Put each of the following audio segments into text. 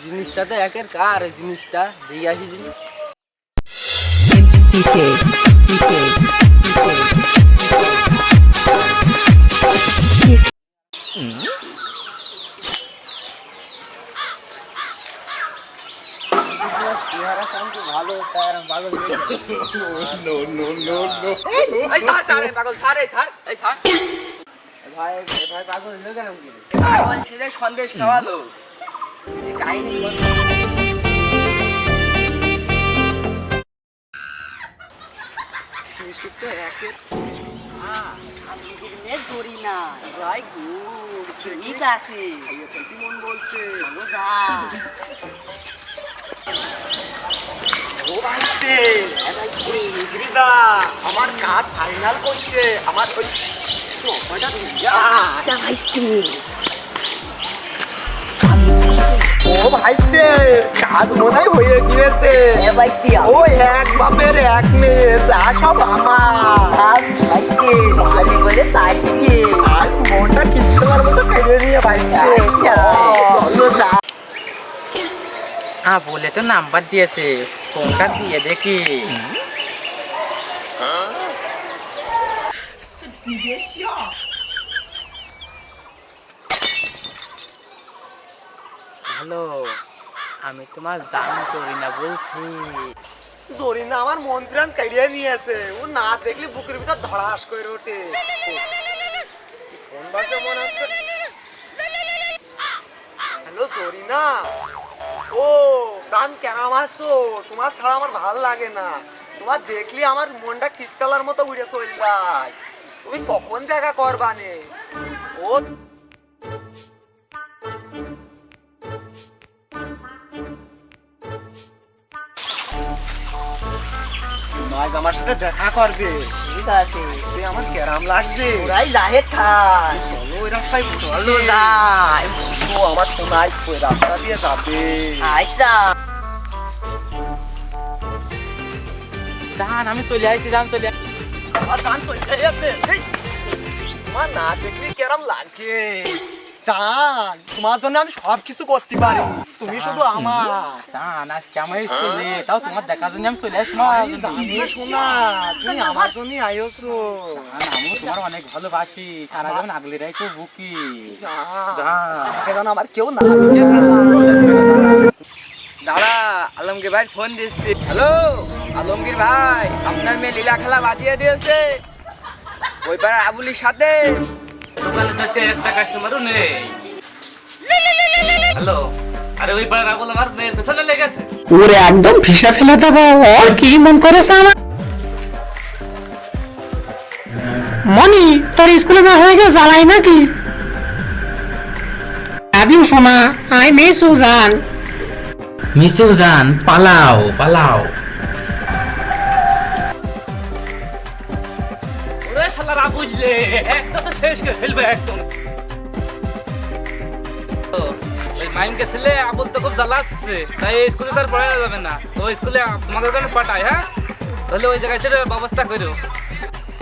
জিনিসটা তো একের কার, ওই জিনিসটা দিয়ে আসি জিনিস। ভালো পাগল ভাই ভাই পাগল হলো কেন? পাগল সেটা সন্দেশ খাওয়ালো কাহিনী। জরি না ভাই গুড ঠিক আছে কি মন বলছে? ও ভাইতে ওই শিগগিরিদা আমার কাজ ফাইনাল করছে, আমার ওই সময়টা আচ্ছা ভাইস্তি ও ভাইতে কাজ মনে হয় হয়ে গিয়েছে। ভাইস্তি ও এক বাপের এক মেয়ে, যা সব আমার। ভাইস্তি আমি বলে সাইকে আজ মনটা খিস্তেমার মতো কেড়ে নিয়ে ভাইতে চলো যা। হ্যাঁ বলে তো নাম্বার দিয়েছে, ফোনটা দিয়ে দেখি। হ্যালো, আমি তোমার জান করি না বলছি। জরিনা আমার মন প্রাণ কেড়ে নিয়েছে, ও না দেখলে বুকের ভিতর ধড়াস করে ওঠে। ফোন বাজে মনে হচ্ছে। হ্যালো জরিনা, ও প্রাণ কেমন আছো? তোমার ছাড়া আমার ভালো লাগে না, তোমার দেখলি আমার মনটা কিস্তালার মতো উড়ে চলে যায়। তুমি কখন দেখা করবানে? ও আজ আমার সাথে দেখা করবে। ঠিক আছে তুই আমার কেরাম লাগছে। ওরাই জাহেদ খান চলো ওই রাস্তায় চলো যাই। বসো, আমার শোনাই ওই রাস্তা দিয়ে যাবে। আচ্ছা জান আমি চলে আসছি, জান চলে আমার গান চলতে আছে। তোমার না দেখলে কেরাম লাগে। জান তোমার জন্য আমি সব কিছু করতে পারি, তুমি শুধু আমার। জান আজকে আমার স্কুলে, তাও তোমার দেখার জন্য আমি চলে আসছি। জানি শোনা, তুমি আমার জন্যই আইছো। আমিও তোমার অনেক ভালোবাসি, সারা যেমন আগলে রাখো বুকি। জান আমার কেউ না। দাদা আলমগীর ভাই ফোন দিচ্ছি। হ্যালো আলমগীর ভাই, আপনার মেয়ে লীলা খেলা বাজিয়ে দিয়েছে ওই পাড়ার আবুলির সাথে। দোকানে থাকতে একটা কাস্টমারও নেই। হ্যালো, আরে ওই পাড়ার আবুল আমার মেয়ের পেছনে লেগেছে। ওরে একদম ফিসা ফেলে দেবো। ওর কি মন করেছে আমার? মনি তোর স্কুলে না হয়ে গেছে জ্বালাই নাকি? আদিও শোনা, আই মিস সুজান। মিসেও যান, পালাও পালাও। ওরে শালারা বুঝলে একটা তো শেষ করে ফেলবে একদম। ওই মাইমকে ছেলে আবুল তো খুব জ্বালাচ্ছে, তাই এই স্কুলে তার পড়ানো যাবে না। তো স্কুলে তোমাদের জন্য পাঠায়, হ্যাঁ তাহলে ওই জায়গায় ছেড়ে ব্যবস্থা করো।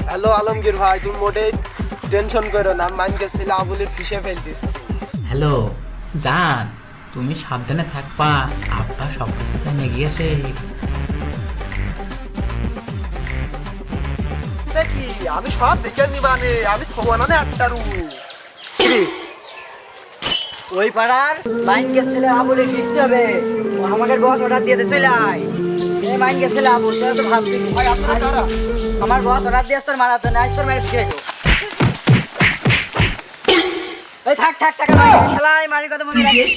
হ্যালো আলমগীর ভাই, তুমি মোটেই টেনশন করো না, মাইনকে ছেলে আবুলের ফিসে ফেল দিচ্ছি। হ্যালো জান, তুমি সাবধানে থাকবা, আব্বা সব কিছু জেনে গিয়েছে। দেখি আমি সব দেখে নিবানে, আমি খবর না একটা রু। ওই পাড়ার মাইনকে ছেলে আবুলে ফিরতে হবে। ও আমাকে বস অর্ডার দিয়ে চলে আয়। এই মাইনকে ছেলে আবুল তোরা তো ভাববি ভাই আপনারা কারা? আমার বস অর্ডার দিয়ে তোর মারার জন্য আজ তোর মেরে ফিরে যাবো। এই থাক থাক টাকা খেলায় মারি কথা মনে রাখিস।